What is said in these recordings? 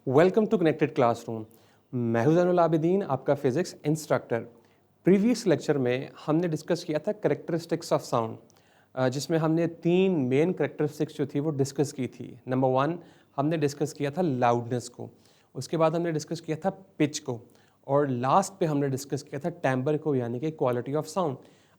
Welcome to connected classroom. मैं हूं ज़ैनुल आबिदीन, आपका फिज़िक्स इंस्ट्रक्टर। प्रीवियस लेक्चर में हमने डिस्कस किया था करेक्टरिस्टिक्स ऑफ साउंड, जिसमें हमने तीन मेन करेक्टरिस्टिक्स जो थी वो डिस्कस की थी। नंबर वन, हमने डिस्कस किया था लाउडनेस को, उसके बाद हमने डिस्कस किया था पिच को, और लास्ट पे हमने डिस्कस किया था टेम्बर को, यानी कि क्वालिटी ऑफ साउंड।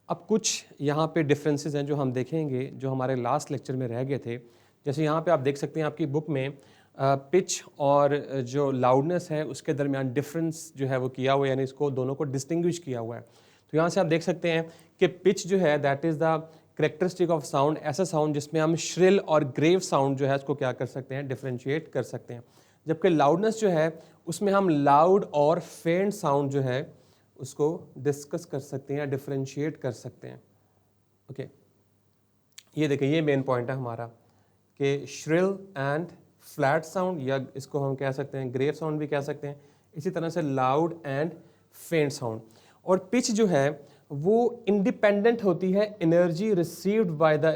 अब कुछ यहाँ पे डिफरेंसेस हैं जो हम देखेंगे, जो हमारे लास्ट लेक्चर में रह गए थे। जैसे यहाँ पे आप देख सकते हैं आपकी बुक में पिच और जो लाउडनेस है उसके दरमियान डिफरेंस जो है वो किया हुआ है, यानी इसको दोनों को डिस्टिंग्विश किया हुआ है। तो यहाँ से आप देख सकते हैं कि पिच जो है that is the characteristic of sound, ऐसा साउंड जिसमें हम श्रिल और ग्रेव साउंड जो है इसको क्या कर सकते हैं, डिफ्रेंशिएट कर सकते हैं। जबकि लाउडनेस जो है उसमें हम लाउड और फेंट साउंड जो है उसको डिस्कस कर सकते हैं या डिफ्रेंशिएट कर सकते हैं। ओके, ये देखिए, ये मेन पॉइंट है हमारा कि श्रिल एंड फ्लैट साउंड, या इसको हम कह सकते हैं ग्रेव साउंड भी कह सकते हैं, इसी तरह से लाउड एंड फेंट साउंड। और पिच जो है वो इंडिपेंडेंट होती है energy received by the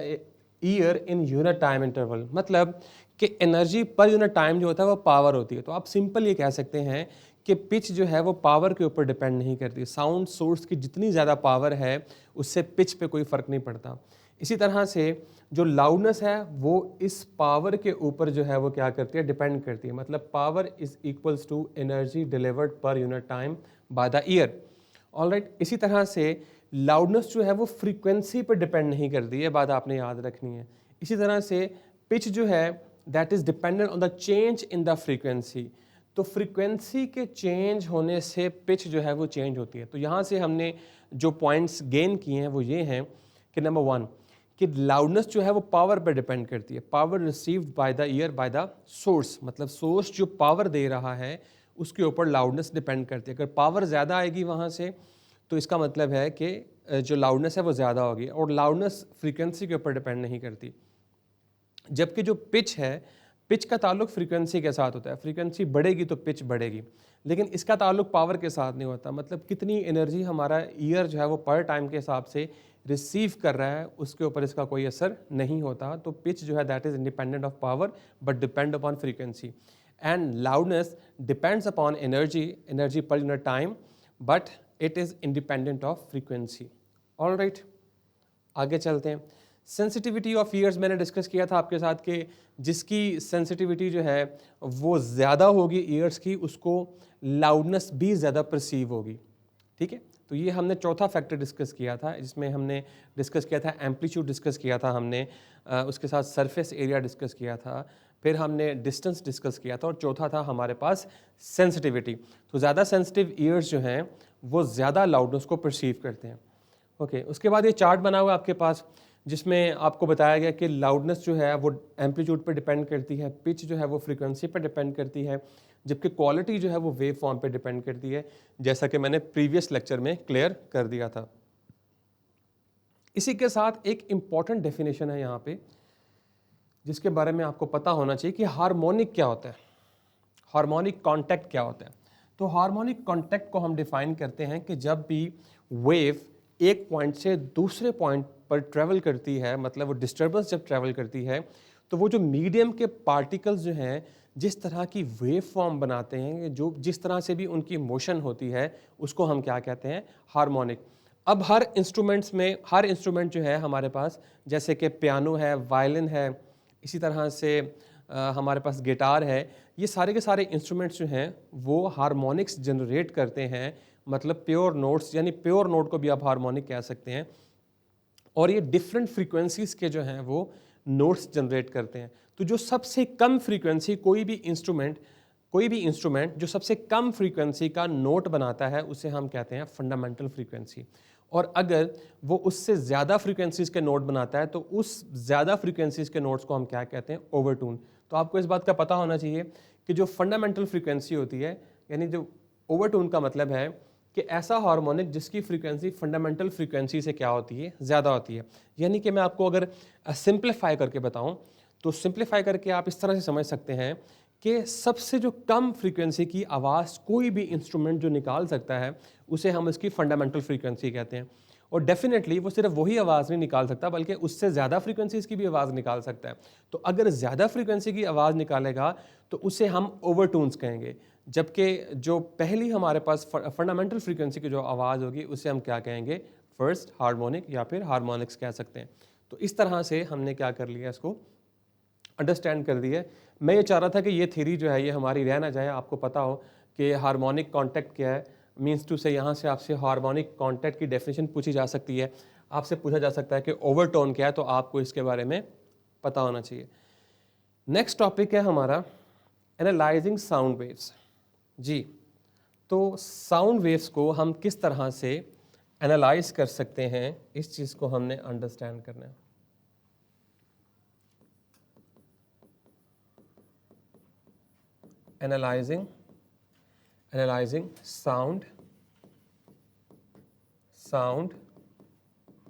year in unit time interval, मतलब कि एनर्जी पर यूनिट टाइम जो होता है वो पावर होती है। तो आप सिंपल ये कह सकते हैं कि पिच जो है वो पावर के ऊपर डिपेंड नहीं करती। साउंड सोर्स की जितनी ज़्यादा पावर है उससे पिच पे कोई फ़र्क नहीं पड़ता। इसी तरह से जो लाउडनेस है वो इस पावर के ऊपर जो है वो क्या करती है, डिपेंड करती है। मतलब power is equals to energy delivered per unit time by the year. Alright, इसी तरह से लाउडनेस जो है वो फ्रीक्वेंसी पर डिपेंड नहीं करती है, बात आपने याद रखनी है। इसी तरह से पिच जो है that is dependent on the change in the frequency. तो फ्रीक्वेंसी के चेंज होने से पिच जो है वो चेंज होती है। तो यहाँ से हमने जो पॉइंट्स गेन किए हैं वो ये हैं कि नंबर वन, कि लाउडनेस जो है वो पावर पर डिपेंड करती है, power received by the year by the source, मतलब सोर्स जो पावर दे रहा है उसके ऊपर लाउडनेस डिपेंड करती है। अगर पावर ज़्यादा आएगी वहाँ से तो इसका मतलब है कि जो लाउडनेस है वो ज़्यादा होगी, और लाउडनेस फ्रीक्वेंसी के ऊपर डिपेंड नहीं करती। जबकि जो पिच है, पिच का ताल्लुक फ्रीक्वेंसी के साथ होता है। फ्रीक्वेंसी बढ़ेगी तो पिच बढ़ेगी, लेकिन इसका ताल्लुक पावर के साथ नहीं होता। मतलब कितनी एनर्जी हमारा ईयर जो है वो पर टाइम के हिसाब से रिसीव कर रहा है उसके ऊपर इसका कोई असर नहीं होता। तो पिच जो है that is independent of power but depend upon frequency, and loudness depends upon energy पर unit time, but it is independent of frequency. Alright, आगे चलते हैं। सेंसिटिविटी ऑफ ईयर्स मैंने डिस्कस किया था आपके साथ कि जिसकी सेंसिटिविटी जो है वो ज़्यादा होगी ईयर्स की, उसको लाउडनेस भी ज़्यादा परसीव होगी। ठीक है, तो ये हमने चौथा फैक्टर डिस्कस किया था, जिसमें हमने डिस्कस किया था एम्पलीट्यूड डिस्कस किया था हमने, उसके साथ सरफेस एरिया डिस्कस किया था, फिर हमने डिस्टेंस डिस्कस किया था, और चौथा था हमारे पास सेंसिटिविटी। तो ज़्यादा सेंसिटिव ईयर्स जो हैं वो ज़्यादा लाउडनेस को परसीव करते हैं। ओके, उसके बाद ये चार्ट बना हुआ है आपके पास, जिसमें आपको बताया गया कि लाउडनेस जो है वो एम्पलीट्यूड पर डिपेंड करती है, पिच जो है वो फ्रीक्वेंसी पर डिपेंड करती है, जबकि क्वालिटी जो है वो वेव फॉर्म पे डिपेंड करती है, जैसा कि मैंने प्रीवियस लेक्चर में क्लियर कर दिया था। इसी के साथ एक इम्पॉर्टेंट डेफिनेशन है यहाँ पे, जिसके बारे में आपको पता होना चाहिए कि हार्मोनिक क्या होता है, हार्मोनिक कांटेक्ट क्या होता है। तो हार्मोनिक कांटेक्ट को हम डिफाइन करते हैं कि जब भी वेव एक पॉइंट से दूसरे पॉइंट पर ट्रेवल करती है, मतलब वो डिस्टर्बेंस जब ट्रेवल करती है, तो वो जो मीडियम के पार्टिकल्स जो हैं जिस तरह की वेव फॉर्म बनाते हैं, जो जिस तरह से भी उनकी मोशन होती है, उसको हम क्या कहते हैं, हार्मोनिक। अब हर इंस्ट्रूमेंट जो है हमारे पास, जैसे कि पियानो है, वायलिन है, इसी तरह से हमारे पास गिटार है, ये सारे के सारे इंस्ट्रूमेंट्स जो हैं वो हार्मोनिक्स जनरेट करते हैं, मतलब प्योर नोट्स, यानी प्योर नोट को भी आप हार्मोनिक कह सकते हैं। और ये डिफरेंट फ्रीक्वेंसीज के जो हैं वो नोट्स जनरेट करते हैं। तो जो सबसे कम फ्रीक्वेंसी कोई भी इंस्ट्रूमेंट जो सबसे कम फ्रीक्वेंसी का नोट बनाता है उसे हम कहते हैं फंडामेंटल फ्रीक्वेंसी। और अगर वो उससे ज़्यादा फ्रीक्वेंसीज के नोट बनाता है तो उस ज़्यादा फ्रीक्वेंसीज के नोट्स को हम क्या कहते हैं, ओवरटून। तो आपको इस बात का पता होना चाहिए कि जो फंडामेंटल फ्रीक्वेंसी होती है, यानी जो ओवरटून का मतलब है कि ऐसा हार्मोनिक जिसकी फ्रीक्वेंसी फंडामेंटल फ्रीक्वेंसी से क्या होती है, ज़्यादा होती है। यानी कि मैं आपको अगर सिंप्लीफाई करके बताऊं, तो सिंप्लीफाई करके आप इस तरह से समझ सकते हैं कि सबसे जो कम फ्रीक्वेंसी की आवाज़ कोई भी इंस्ट्रूमेंट जो निकाल सकता है उसे हम इसकी फंडामेंटल फ्रीक्वेंसी कहते हैं। और डेफिनेटली वो सिर्फ वही आवाज़ नहीं निकाल सकता बल्कि उससे ज़्यादा फ्रीक्वेंसीज़ की भी आवाज़ निकाल सकता है। तो अगर ज़्यादा फ्रीक्वेंसी की आवाज़ निकालेगा तो उसे हम ओवरटोन्स कहेंगे, जबकि जो पहली हमारे पास फंडामेंटल फ्रीक्वेंसी की जो आवाज़ होगी उसे हम क्या कहेंगे, फर्स्ट हार्मोनिक या फिर हार्मोनिक्स कह सकते हैं। तो इस तरह से हमने क्या कर लिया, इसको अंडरस्टैंड कर दिया। मैं ये चाह रहा था कि ये थ्योरी जो है ये हमारी रह ना जाए, आपको पता हो कि हार्मोनिक कॉन्टैक्ट क्या है, मीन्स टू से यहाँ से आपसे हार्मोनिक कॉन्टैक्ट की डेफिनेशन पूछी जा सकती है, आपसे पूछा जा सकता है कि ओवरटोन क्या है, तो आपको इसके बारे में पता होना चाहिए। नेक्स्ट टॉपिक है हमारा एनालाइजिंग साउंड वेव्स। जी, तो साउंड वेव्स को हम किस तरह से एनालाइज कर सकते हैं, इस चीज़ को हमने अंडरस्टैंड करना है। Analysing sound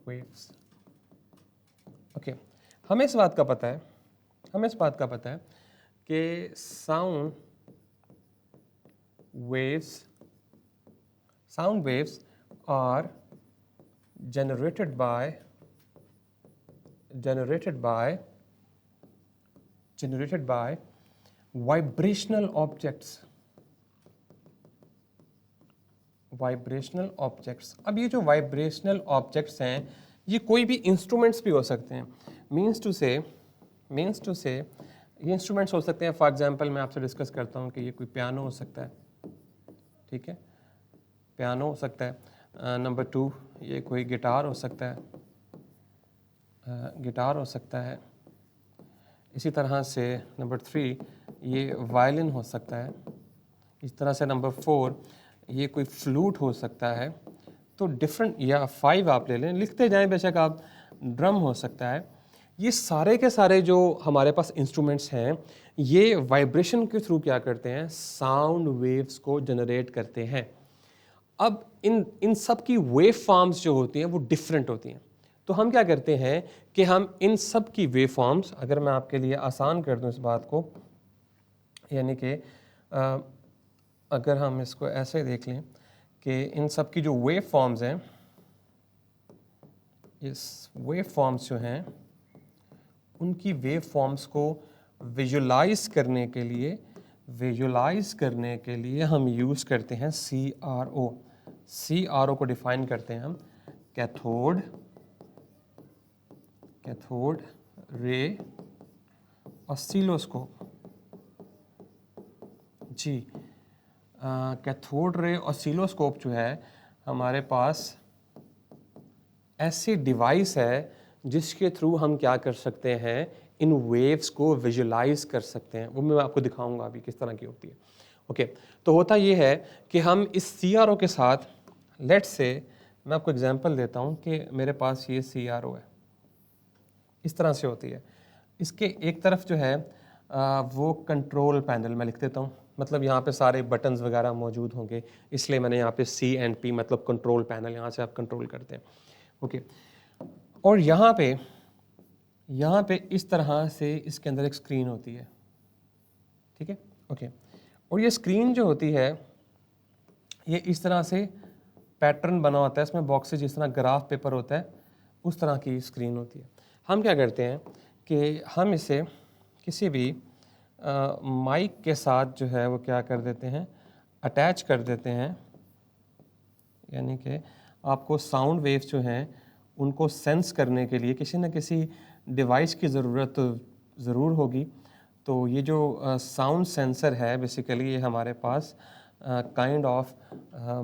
waves. ओके, हमें इस बात का पता है कि sound waves are generated by vibrational objects। अब ये जो वाइब्रेशनल ऑब्जेक्ट्स हैं ये कोई भी इंस्ट्रूमेंट्स भी हो सकते हैं। मीन्स टू से ये इंस्ट्रूमेंट्स हो सकते हैं। फॉर एग्जांपल मैं आपसे डिस्कस करता हूँ कि ये कोई पियानो हो सकता है, ठीक है, पियानो हो सकता है। नंबर 2, ये कोई गिटार हो सकता है, इसी तरह से नंबर 3 ये वायलिन हो सकता है। इस तरह से नंबर 4 ये कोई फ्लूट हो सकता है। तो डिफरेंट, या 5 आप ले लें, लिखते जाएं बेशक आप, ड्रम हो सकता है। ये सारे के सारे जो हमारे पास इंस्ट्रूमेंट्स हैं ये वाइब्रेशन के थ्रू क्या करते हैं, साउंड वेव्स को जनरेट करते हैं। अब इन सब की वेव फॉर्म्स जो होती हैं वो डिफरेंट होती हैं। तो हम क्या करते हैं कि हम इन सब की वेव फॉर्म्स, अगर मैं आपके लिए आसान कर दूं इस बात को, यानी कि अगर हम इसको ऐसे देख लें कि इन सब की जो वेव फॉर्म्स हैं, इस वेव फॉर्म्स जो हैं उनकी वेव फॉर्म्स को विजुलाइज करने के लिए हम यूज़ करते हैं CRO को डिफाइन करते हैं हम कैथोड रे ऑसिलोस्कोप। जी, कैथोड रे ऑसिलोस्कोप जो है हमारे पास ऐसी डिवाइस है जिसके थ्रू हम क्या कर सकते हैं, इन वेव्स को विजुलाइज कर सकते हैं। वो मैं आपको दिखाऊंगा अभी किस तरह की होती है। ओके, तो होता ये है कि हम इस CRO के साथ, लेट्स से मैं आपको एग्जांपल देता हूँ कि मेरे पास ये CRO है, इस तरह से होती है। इसके एक तरफ जो है वो कंट्रोल पैनल मैं लिख देता हूँ, मतलब यहाँ पे सारे बटन्स वगैरह मौजूद होंगे, इसलिए मैंने यहाँ पे CNP मतलब कंट्रोल पैनल, यहाँ से आप कंट्रोल करते हैं। ओके, और यहाँ पे इस तरह से इसके अंदर एक स्क्रीन होती है, ठीक है। ओके, और ये स्क्रीन जो होती है ये इस तरह से पैटर्न बना होता है, इसमें बॉक्सेस जिस तरह ग्राफ पेपर होता है उस तरह की स्क्रीन होती है। हम क्या करते हैं कि हम इसे किसी भी माइक के साथ जो है वो क्या कर देते हैं, अटैच कर देते हैं, यानी कि आपको साउंड वेव्स जो हैं उनको सेंस करने के लिए किसी न किसी डिवाइस की ज़रूरत ज़रूर होगी। तो ये जो साउंड सेंसर है बेसिकली ये हमारे पास काइंड ऑफ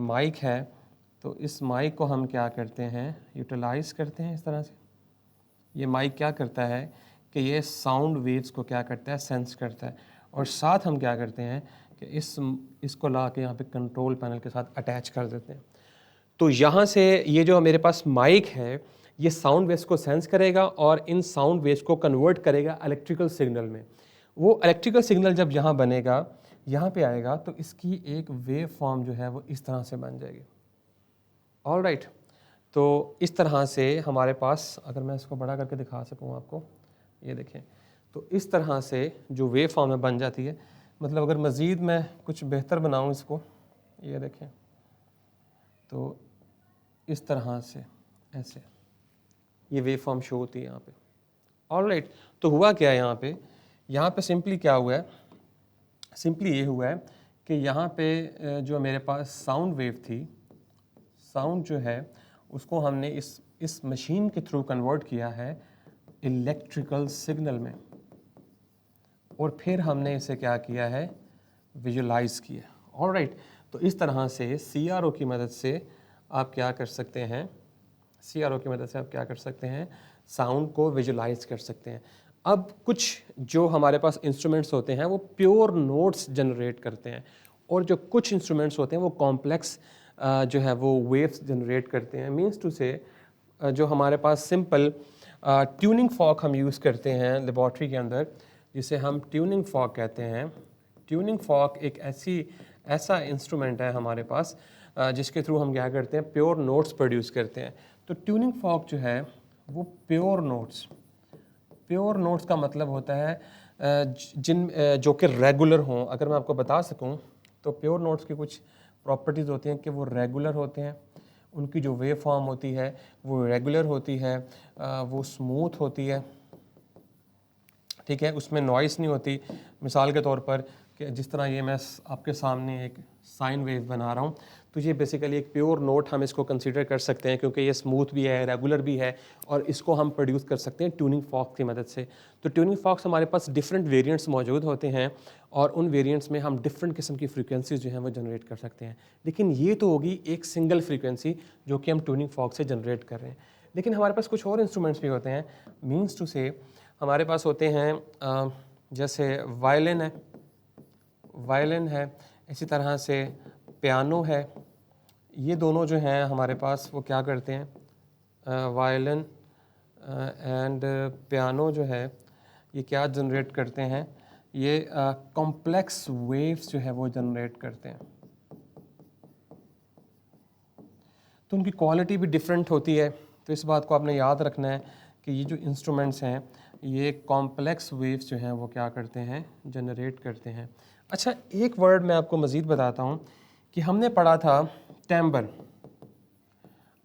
माइक है। तो इस माइक को हम क्या करते हैं, यूटिलाइज़ करते हैं इस तरह से। ये माइक क्या करता है कि ये साउंड वेव्स को क्या करता है, सेंस करता है, और साथ हम क्या करते हैं कि इसको ला के यहाँ पे कंट्रोल पैनल के साथ अटैच कर देते हैं। तो यहाँ से ये जो मेरे पास माइक है ये साउंड वेव्स को सेंस करेगा और इन साउंड वेव्स को कन्वर्ट करेगा इलेक्ट्रिकल सिग्नल में। वो इलेक्ट्रिकल सिग्नल जब यहाँ बनेगा, यहाँ पे आएगा, तो इसकी एक वेव फॉर्म जो है वो इस तरह से बन जाएगी। ऑल राइट, तो इस तरह से हमारे पास, अगर मैं इसको बड़ा करके दिखा सकूँ आपको, ये देखें, तो इस तरह से जो वेव फॉर्म है बन जाती है। मतलब अगर मज़ीद मैं कुछ बेहतर बनाऊँ इसको, ये देखें, तो इस तरह से ऐसे ये वेव फॉर्म शो होती है यहाँ पे। ऑलराइट, तो हुआ क्या है यहाँ पे सिंपली क्या हुआ है, सिंपली ये हुआ है कि यहाँ पे जो मेरे पास साउंड वेव थी, साउंड जो है उसको हमने इस मशीन के थ्रू कन्वर्ट किया है इलेक्ट्रिकल सिग्नल में, और फिर हमने इसे क्या किया है, विजुलाइज किया। ऑलराइट, तो इस तरह से CRO की मदद से आप क्या कर सकते हैं, CRO की मदद से आप क्या कर सकते हैं, साउंड को विजुलाइज कर सकते हैं। अब कुछ जो हमारे पास इंस्ट्रूमेंट्स होते हैं वो प्योर नोट्स जनरेट करते हैं, और जो कुछ इंस्ट्रूमेंट्स होते हैं वो कॉम्प्लेक्स जो है वो वेव्स जनरेट करते हैं। मीन्स टू से जो हमारे पास सिंपल ट्यूनिंग फॉर्क हम यूज़ करते हैं लेबॉर्ट्री के अंदर, जिसे हम ट्यूनिंग फॉर्क कहते हैं। ट्यूनिंग फॉर्क एक ऐसा इंस्ट्रूमेंट है हमारे पास जिसके थ्रू हम क्या करते हैं, प्योर नोट्स प्रोड्यूस करते हैं। तो ट्यूनिंग फॉर्क जो है वो प्योर नोट्स का मतलब होता है जो कि रेगुलर हों। अगर मैं आपको बता सकूं तो प्योर नोट्स की कुछ प्रॉपर्टीज़ होती हैं कि वो रेगुलर होते हैं, उनकी जो वेव फॉर्म होती है वो रेगुलर होती है, वो स्मूथ होती है, ठीक है, उसमें नॉइस नहीं होती। मिसाल के तौर पर कि जिस तरह ये मैं आपके सामने एक साइन वेव बना रहा हूँ, तो ये बेसिकली एक प्योर नोट हम इसको कंसीडर कर सकते हैं, क्योंकि ये स्मूथ भी है, रेगुलर भी है, और इसको हम प्रोड्यूस कर सकते हैं ट्यूनिंग फॉर्क की मदद से। तो ट्यूनिंग फॉर्क्स हमारे पास डिफरेंट वेरिएंट्स मौजूद होते हैं, और उन वेरिएंट्स में हम डिफरेंट किस्म की फ्रीक्वेंसीज जो हैं वो जनरेट कर सकते हैं। लेकिन ये तो होगी एक सिंगल फ्रीक्वेंसी जो कि हम ट्यूनिंग फॉर्क से जनरेट कर रहे हैं। लेकिन हमारे पास कुछ और इंस्ट्रूमेंट्स भी होते हैं। मीन्स टू से हमारे पास होते हैं जैसे वायलिन है, इसी तरह से पियानो है। ये दोनों जो हैं हमारे पास वो क्या करते हैं, वायलिन एंड पियानो जो है ये क्या जनरेट करते हैं, ये कॉम्प्लेक्स वेव्स जो है वो जनरेट करते हैं। तो उनकी क्वालिटी भी डिफरेंट होती है। तो इस बात को आपने याद रखना है कि ये जो इंस्ट्रूमेंट्स हैं ये कॉम्प्लेक्स वेव्स जो हैं वो क्या करते हैं, जनरेट करते हैं। अच्छा, एक वर्ड मैं आपको मज़ीद बताता हूँ कि हमने पढ़ा था टेम्बर।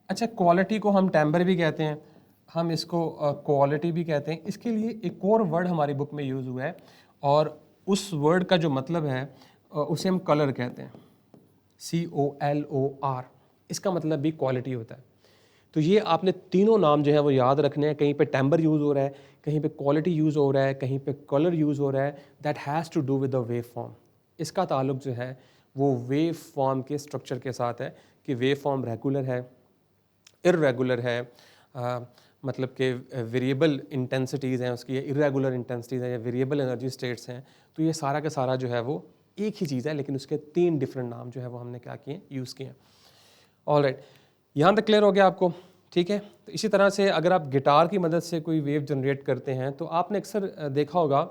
अच्छा, क्वालिटी को हम टेम्बर भी कहते हैं, हम इसको क्वालिटी भी कहते हैं। इसके लिए एक और वर्ड हमारी बुक में यूज़ हुआ है, और उस वर्ड का जो मतलब है उसे हम कलर कहते हैं, COLOR। इसका मतलब भी क्वालिटी होता है। तो ये आपने तीनों नाम जो है वो याद रखने हैं। कहीं पे टेम्बर यूज़ हो रहा है, कहीं पे क्वालिटी यूज़ हो रहा है, कहीं पे कलर यूज़ हो रहा है। That has to do with the wave form. इसका ताल्लुक जो है वो वेव फॉर्म के स्ट्रक्चर के साथ है कि वेव फॉर्म रेगुलर है, इर्रेगुलर है, मतलब कि वेरिएबल इंटेंसिटीज़ हैं उसकी, इर्रेगुलर इंटेंसिटीज़ हैं या वेरिएबल एनर्जी स्टेट्स हैं। तो ये सारा का सारा जो है वो एक ही चीज़ है, लेकिन उसके 3 डिफरेंट नाम जो है वो हमने क्या किए, यूज़ किए हैं। ऑलराइट, यहाँ तक क्लियर हो गया आपको, ठीक है। तो इसी तरह से अगर आप गिटार की मदद से कोई वेव जनरेट करते हैं तो आपने अक्सर देखा होगा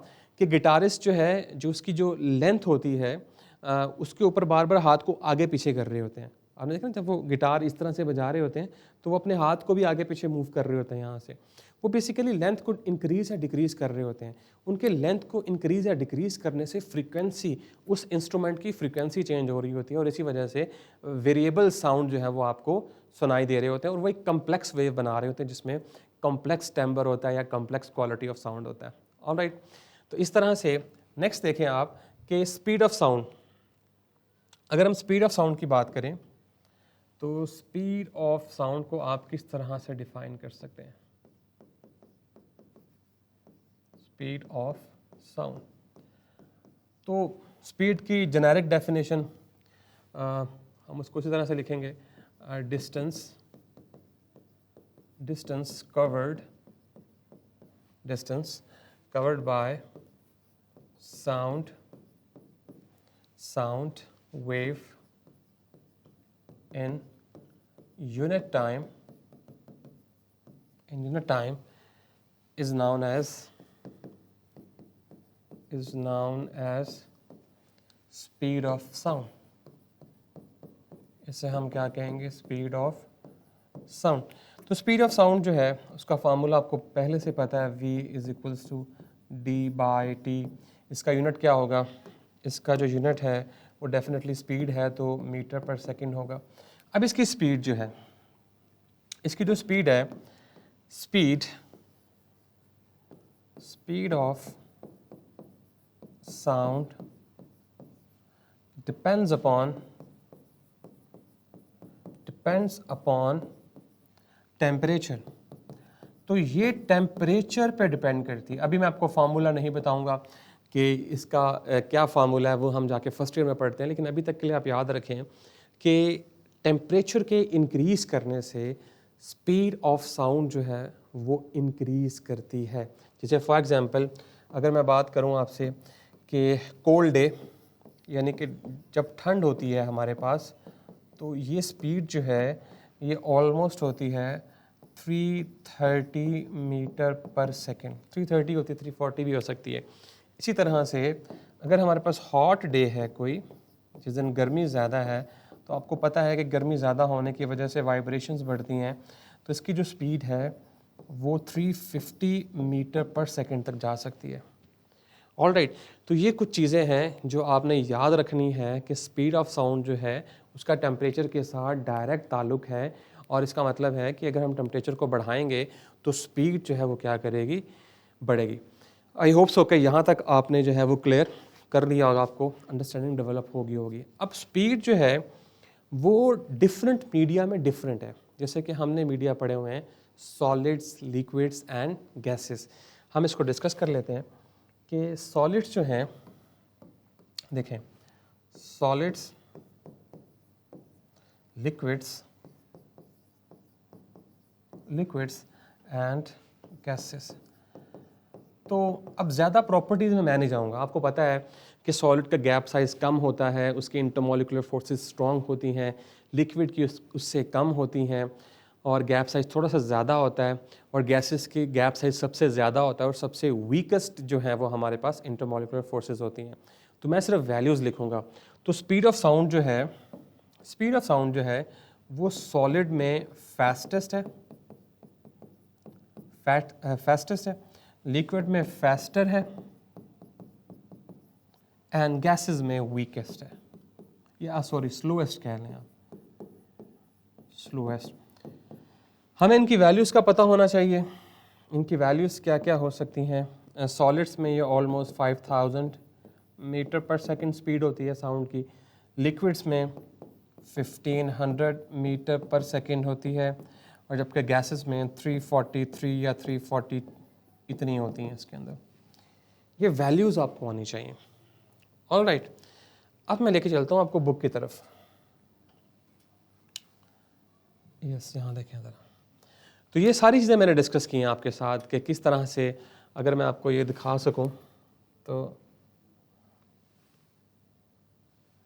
कि गिटारिस्ट जो है, जो उसकी जो लेंथ होती है उसके ऊपर बार बार हाथ को आगे पीछे कर रहे होते हैं। आपने देखा ना, जब वो गिटार इस तरह से बजा रहे होते हैं तो वो अपने हाथ को भी आगे पीछे मूव कर रहे होते हैं यहाँ से। वो बेसिकली लेंथ को इंक्रीज़ या डिक्रीज़ कर रहे होते हैं। उनके लेंथ को इंक्रीज़ या डिक्रीज़ करने से फ्रीक्वेंसी, उस इंस्ट्रूमेंट की फ्रीक्वेंसी चेंज हो रही होती है, और इसी वजह से वेरिएबल साउंड जो है वो आपको सुनाई दे रहे होते हैं, और वो एक कम्प्लेक्स वेव बना रहे होते हैं जिसमें कम्प्लेक्स टेम्बर होता है या कम्प्लेक्स क्वालिटी ऑफ साउंड होता है। ऑलराइट, तो इस तरह से नेक्स्ट देखें आप कि स्पीड ऑफ साउंड। अगर हम स्पीड ऑफ साउंड की बात करें तो स्पीड ऑफ साउंड को आप किस तरह से डिफाइन कर सकते हैं, स्पीड ऑफ साउंड। तो स्पीड की जेनेरिक डेफिनेशन हम उसको इसी तरह से लिखेंगे, distance covered by sound wave in unit time is known as speed of sound. इसे हम क्या कहेंगे, स्पीड ऑफ साउंड। तो स्पीड ऑफ साउंड जो है उसका फार्मूला आपको पहले से पता है, v = d/t। इसका यूनिट क्या होगा, इसका जो यूनिट है वो डेफिनेटली स्पीड है, तो मीटर पर सेकंड होगा। अब इसकी स्पीड जो है, इसकी जो स्पीड है, speed of sound depends upon temperature. तो ये टेम्परेचर पे डिपेंड करती है। अभी मैं आपको फार्मूला नहीं बताऊंगा कि इसका क्या फार्मूला है, वो हम जाके फर्स्ट ईयर में पढ़ते हैं, लेकिन अभी तक के लिए आप याद रखें कि टेम्परेचर के इंक्रीज़ करने से स्पीड ऑफ साउंड जो है वो इंक्रीज़ करती है। जैसे फॉर एग्जांपल अगर मैं बात करूं आपसे कि कोल्ड डे, यानी कि जब ठंड होती है हमारे पास, तो ये स्पीड जो है ये ऑलमोस्ट होती है 330 मीटर पर सेकेंड। 330 होती है, 340 भी हो सकती है। इसी तरह से अगर हमारे पास हॉट डे है कोई, जिस दिन गर्मी ज़्यादा है, तो आपको पता है कि गर्मी ज़्यादा होने की वजह से वाइब्रेशंस बढ़ती हैं, तो इसकी जो स्पीड है वो 350 मीटर पर सेकेंड तक जा सकती है। ऑलराइट, तो ये कुछ चीज़ें हैं जो आपने याद रखनी है कि स्पीड ऑफ साउंड जो है उसका टेम्परेचर के साथ डायरेक्ट ताल्लुक है, और इसका मतलब है कि अगर हम टेम्परेचर को बढ़ाएंगे तो स्पीड जो है वो क्या करेगी, बढ़ेगी। आई होप सो कि यहाँ तक आपने जो है वो क्लियर कर लिया होगा, आपको अंडरस्टैंडिंग डेवलप होगी। अब स्पीड जो है वो डिफरेंट मीडिया में डिफरेंट है। जैसे कि हमने मीडिया पढ़े हुए हैं सॉलिड्स, लिक्विड्स एंड गैसेस। हम इसको डिस्कस कर लेते हैं कि सॉलिड्स जो हैं, देखें सॉलिड्स, लिक्विड्स एंड गैसेस। तो अब ज़्यादा प्रॉपर्टीज़ में मैं नहीं जाऊँगा। आपको पता है कि सॉलिड का गैप साइज़ कम होता है, उसकी इंटरमोलिकुलर फोर्सेस स्ट्रॉन्ग होती हैं, लिक्विड की उससे कम होती हैं, और गैप साइज़ थोड़ा सा ज़्यादा होता है, और गैसेस की गैप साइज़ सबसे ज़्यादा होता है, और सबसे वीकेस्ट जो है वो हमारे पास इंटरमोलिकुलर फोर्सेस होती हैं। तो मैं सिर्फ वैल्यूज़ लिखूँगा। तो स्पीड ऑफ साउंड जो है वो सॉलिड में फास्टेस्ट है, लिक्विड में फास्टर है, एंड गैसेस में वीकेस्ट है, या सॉरी स्लोएस्ट कह लें आप, स्लोएस्ट। हमें इनकी वैल्यूज़ का पता होना चाहिए। इनकी वैल्यूज़ क्या क्या हो सकती हैं। सॉलिड्स में ये ऑलमोस्ट 5000 मीटर पर सेकंड स्पीड होती है साउंड की, लिक्विड्स में 1500 मीटर पर सेकंड होती है, और जबकि गैसेस में 343 या 340 इतनी होती हैं इसके अंदर। ये वैल्यूज़ आपको आनी चाहिए। ऑलराइट, अब मैं लेके चलता हूँ आपको बुक की तरफ। यस, यहाँ देखें ज़रा। तो ये सारी चीज़ें मैंने डिस्कस की हैं आपके साथ कि किस तरह से, अगर मैं आपको ये दिखा सकूं तो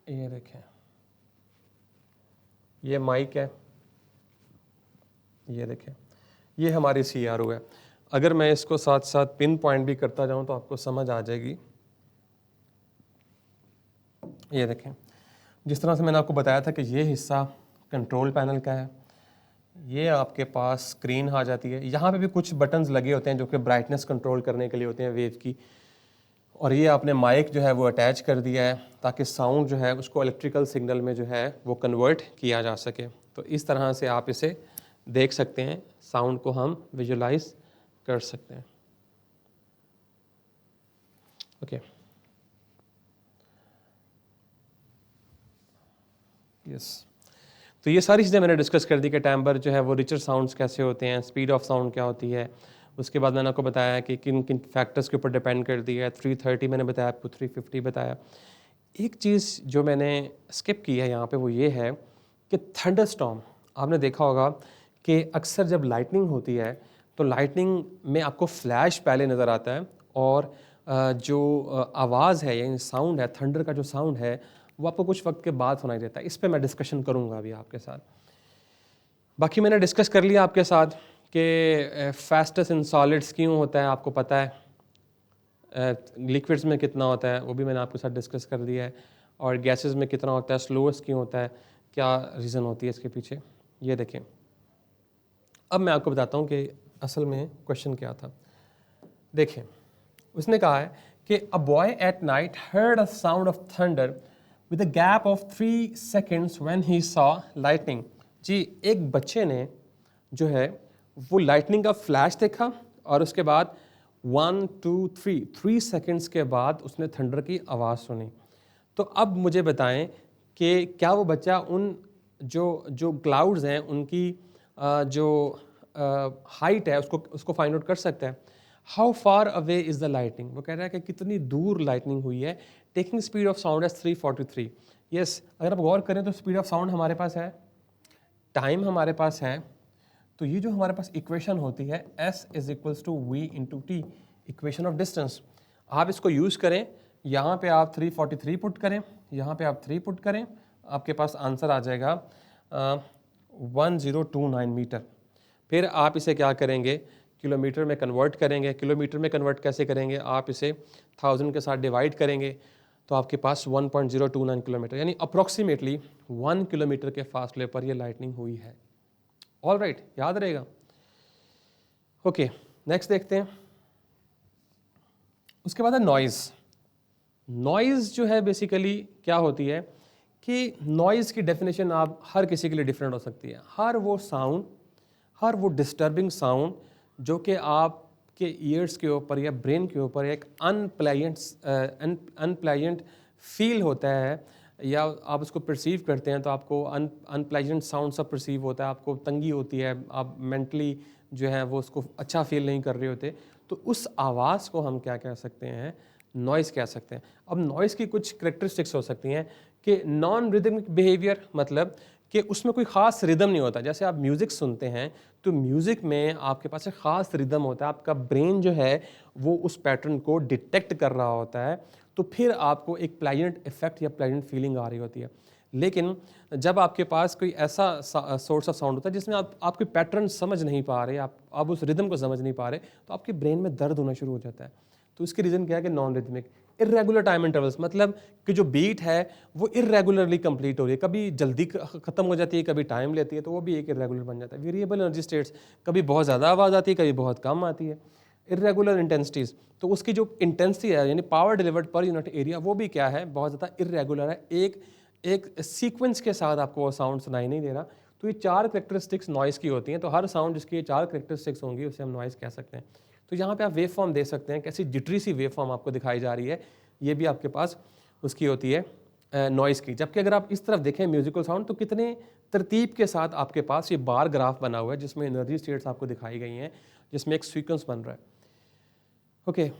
ये देखें, ये माइक है, ये देखें, ये हमारी CRO है। अगर मैं इसको साथ साथ पिन पॉइंट भी करता जाऊं तो आपको समझ आ जाएगी। ये देखें, जिस तरह से मैंने आपको बताया था कि ये हिस्सा कंट्रोल पैनल का है, ये आपके पास स्क्रीन आ जाती है। यहाँ पे भी कुछ बटन्स लगे होते हैं जो कि ब्राइटनेस कंट्रोल करने के लिए होते हैं वेव की, और ये आपने माइक जो है वो अटैच कर दिया है ताकि साउंड जो है उसको इलेक्ट्रिकल सिग्नल में जो है वो कन्वर्ट किया जा सके। तो इस तरह से आप इसे देख सकते हैं, साउंड को हम विजुलाइज कर सकते हैं। Okay, yes. तो ये सारी चीज़ें मैंने डिस्कस कर दी कि टाइम्बर जो है वो रिचर साउंड्स कैसे होते हैं, स्पीड ऑफ साउंड क्या होती है। उसके बाद मैंने आपको बताया कि किन किन फैक्टर्स के ऊपर डिपेंड कर दिया है। 330 मैंने बताया आपको, 350 बताया। एक चीज़ जो मैंने स्किप की है यहाँ पे वो ये है कि थंडरस्टॉर्म, आपने देखा होगा कि अक्सर जब लाइटनिंग होती है तो लाइटनिंग में आपको फ्लैश पहले नज़र आता है, और जो आवाज़ है यानी साउंड है, थंडर का जो साउंड है वो आपको कुछ वक्त के बाद सुनाई देता है। इस पर मैं डिस्कशन करूँगा अभी आपके साथ। बाकी मैंने डिस्कस कर लिया आपके साथ कि फास्टेस्ट इन सॉलिड्स क्यों होता है, आपको पता है। लिक्विड्स में कितना होता है वो भी मैंने आपके साथ डिस्कस कर दिया है, और गैसेस में कितना होता है, स्लोएस्ट क्यों होता है, क्या रीज़न होती है इसके पीछे। ये देखें, अब मैं आपको बताता हूँ कि असल में क्वेश्चन क्या था। देखें, उसने कहा है कि a boy at night heard a sound of thunder with a gap of 3 seconds when he saw lightning. जी, एक बच्चे ने जो है वो लाइटनिंग का फ्लैश देखा और उसके बाद 1 2 3 सेकंड्स के बाद उसने थंडर की आवाज़ सुनी। तो अब मुझे बताएं कि क्या वो बच्चा उन जो क्लाउड्स हैं उनकी जो हाइट है उसको फाइंड आउट कर सकता है। How far away is the lightning, वो कह रहा है कि कितनी दूर लाइटनिंग हुई है। Taking speed of sound as 343। Yes, अगर आप गौर करें तो स्पीड ऑफ साउंड हमारे पास है, टाइम हमारे पास है, तो ये जो हमारे पास इक्वेशन होती है S is equals to v into t, equation of distance, आप इसको यूज़ करें। यहाँ पे आप 343 पुट करें, यहाँ पे आप 3 पुट करें, आपके पास आंसर आ जाएगा 1029 मीटर। फिर आप इसे क्या करेंगे, किलोमीटर में कन्वर्ट करेंगे। किलोमीटर में कन्वर्ट कैसे करेंगे, आप इसे 1000 के साथ डिवाइड करेंगे तो आपके पास 1.029 किलोमीटर, यानी अप्रॉक्सीमेटली 1 किलोमीटर के फासले पर ये लाइटनिंग हुई है। ऑल राइट, याद रहेगा। ओके, नेक्स्ट देखते हैं। उसके बाद है नॉइज़। नॉइज़ जो है बेसिकली क्या होती है कि नॉइज़ की डेफिनेशन आप हर किसी के लिए डिफरेंट हो सकती है। हर वो साउंड, हर वो डिस्टर्बिंग साउंड जो कि आपके ईयर्स के ऊपर या ब्रेन के ऊपर एक अनप्लेजेंट फील होता है या आप उसको परसीव करते हैं तो आपको अनप्लेजेंट साउंड सा परसीव होता है, आपको तंगी होती है, आप मेंटली जो है वो उसको अच्छा फील नहीं कर रहे होते, तो उस आवाज़ को हम क्या कह सकते हैं, नॉइज़ कह सकते हैं। अब नॉइज़ की कुछ करेक्टरिस्टिक्स हो सकती हैं कि नॉन रिदमिक बिहेवियर, मतलब कि उसमें कोई ख़ास रिदम नहीं होता। जैसे आप म्यूज़िक सुनते हैं तो म्यूज़िक में आपके पास एक ख़ास रिदम होता है, आपका ब्रेन जो है वो उस पैटर्न को डिटेक्ट कर रहा होता है, तो फिर आपको एक प्लेजेंट इफेक्ट या प्लेजेंट फीलिंग आ रही होती है। लेकिन जब आपके पास कोई ऐसा सोर्स ऑफ साउंड होता है जिसमें आप कोई पैटर्न समझ नहीं पा रहे, आप उस रिदम को समझ नहीं पा रहे, तो आपके ब्रेन में दर्द होना शुरू हो जाता है। तो इसकी रीज़न क्या है कि non rhythmic. Irregular time intervals, मतलब कि जो बीट है वो इर्रेगुलरली कंप्लीट हो रही है, कभी जल्दी ख़त्म हो जाती है, कभी टाइम लेती है, तो वो भी एक इर्रेगुलर बन जाता है। वेरिएबल एनर्जी स्टेट्स, कभी बहुत ज़्यादा आवाज़ आती है, कभी बहुत कम आती है। इर्रेगुलर इंटेंसिटीज़, तो उसकी जो इंटेंसिटी है यानी power delivered per unit area, वो भी क्या है, बहुत ज़्यादा इर्रेगुलर है, एक सीक्वेंस के साथ आपको वो साउंड सुनाई नहीं दे रहा। तो ये 4 करेक्टरिस्टिक्स नॉइज़ की होती हैं। तो हर साउंड जिसकी ये 4 करेक्टरिस्टिक्स होंगी उसे हम नॉइज़ कह सकते हैं। तो यहाँ पे आप वेव फॉर्म दे सकते हैं, कैसी जिटरी सी वेव फॉर्म आपको दिखाई जा रही है, ये भी आपके पास उसकी होती है नॉइज़ की। जबकि अगर आप इस तरफ देखें म्यूजिकल साउंड, तो कितने तरतीब के साथ आपके पास ये बार ग्राफ बना हुआ है जिसमें एनर्जी स्टेट्स आपको दिखाई गई हैं, जिसमें एक सीक्वेंस बन रहा है। ओके,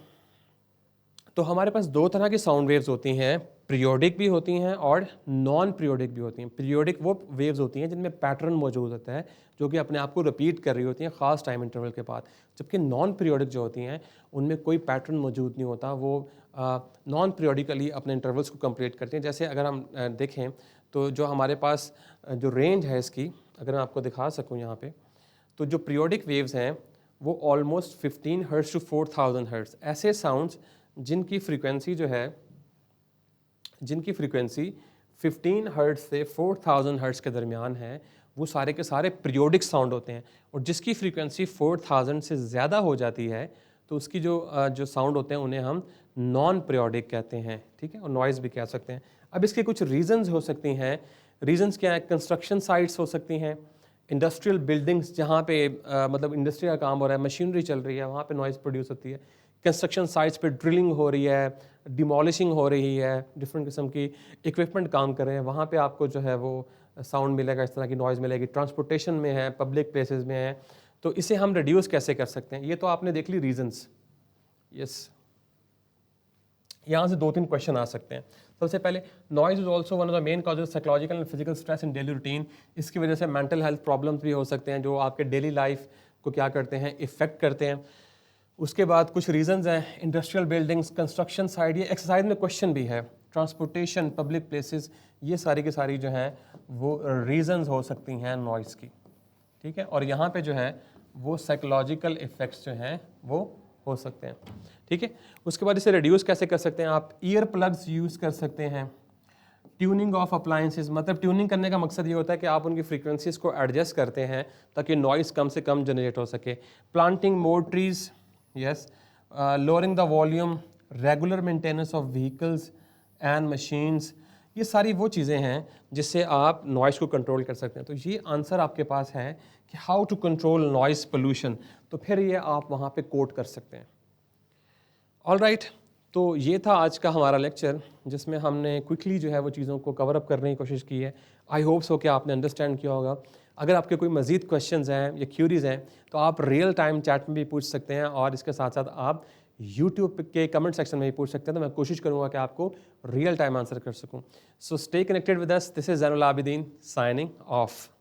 तो हमारे पास 2 तरह की साउंड वेव्स होती हैं, पीरियोडिक भी होती हैं और नॉन पीरियोडिक भी होती हैं। पीरियोडिक वो वेव्स होती हैं जिनमें पैटर्न मौजूद होता है, जो कि अपने आप को रिपीट कर रही होती हैं ख़ास टाइम इंटरवल के बाद। जबकि नॉन पीरियोडिक जो होती हैं उनमें कोई पैटर्न मौजूद नहीं होता, वो नॉन पीरियोडिकली अपने इंटरवल्स को कंप्लीट करती हैं। जैसे अगर हम देखें तो जो हमारे पास जो रेंज है इसकी, अगर मैं आपको दिखा सकूँ यहाँ पे, तो जो पीरियोडिक वेव्स हैं वो ऑलमोस्ट 15 हर्ट्ज टू 4000 हर्ट्ज, ऐसे साउंड्स जिनकी फ्रीक्वेंसी जो है, जिनकी फ्रीक्वेंसी 15 हर्ट्ज से 4000 हर्ट्ज के दरमियान है, वो सारे के सारे पीरियोडिक साउंड होते हैं। और जिसकी फ्रीक्वेंसी 4000 से ज़्यादा हो जाती है तो उसकी जो साउंड होते हैं उन्हें हम नॉन पीरियोडिक कहते हैं, ठीक है, और नॉइज़ भी कह सकते हैं। अब इसके कुछ रीजंस हो सकती हैं। रीजंस क्या है, कंस्ट्रक्शन साइट्स हो सकती हैं, इंडस्ट्रियल बिल्डिंग्स जहाँ पे मतलब इंडस्ट्री का काम हो रहा है, मशीनरी चल रही है, वहाँ पे नॉइज़ प्रोड्यूस होती है। कंस्ट्रक्शन साइट्स पे ड्रिलिंग हो रही है, डिमोलिशिंग हो रही है, डिफरेंट किस्म की इक्विपमेंट काम कर रहे हैं, वहाँ पे आपको जो है वो साउंड मिलेगा, इस तरह की नॉइज़ मिलेगी। ट्रांसपोर्टेशन में है, पब्लिक प्लेसेस में है, तो इसे हम रिड्यूस कैसे कर सकते हैं। ये तो आपने देख ली रीजंस। यस, यहाँ से 2-3 क्वेश्चन आ सकते हैं। सबसे पहले, noise is also one of the main causes psychological and physical stress in daily routine. इसकी वजह से मेंटल हेल्थ प्रॉब्लम्स भी हो सकते हैं जो आपके डेली लाइफ को क्या करते हैं, इफेक्ट करते हैं। उसके बाद कुछ रीजंस हैं, इंडस्ट्रियल बिल्डिंग्स, कंस्ट्रक्शन साइड, ये एक्सरसाइज में क्वेश्चन भी है, ट्रांसपोर्टेशन, पब्लिक प्लेसेस, ये सारी की सारी जो हैं वो रीजंस हो सकती हैं नॉइज़ की, ठीक है। और यहाँ पे जो है वो साइकोलॉजिकल इफ़ेक्ट्स जो हैं वो हो सकते हैं, ठीक है। उसके बाद इसे रिड्यूस कैसे कर सकते हैं, आप ईयर प्लग्स यूज़ कर सकते हैं। ट्यूनिंग ऑफ अप्लायंसेस, मतलब ट्यूनिंग करने का मकसद ये होता है कि आप उनकी फ्रीक्वेंसीज को एडजस्ट करते हैं ताकि नॉइज़ कम से कम जनरेट हो सके। Planting more trees, yes, lowering the volume, regular maintenance of vehicles and machines, ये सारी वो चीज़ें हैं जिससे आप नॉइज़ को कंट्रोल कर सकते हैं। तो ये आंसर आपके पास है कि how to control noise pollution, तो फिर ये आप वहाँ पे कोट कर सकते हैं। ऑलराइट, तो ये था आज का हमारा लेक्चर जिसमें हमने क्विकली जो है वो चीज़ों को कवर अप करने की कोशिश की है। आई होप सो कि आपने अंडरस्टैंड किया होगा। अगर आपके कोई मज़ीद क्वेश्चंस हैं या क्यूरीज़ हैं तो आप रियल टाइम चैट में भी पूछ सकते हैं और इसके साथ साथ आप यूट्यूब के कमेंट सेक्शन में भी पूछ सकते हैं। तो मैं कोशिश करूँगा कि आपको रियल टाइम आंसर कर सकूँ। So stay connected with us. This is Zainul Abidin signing off.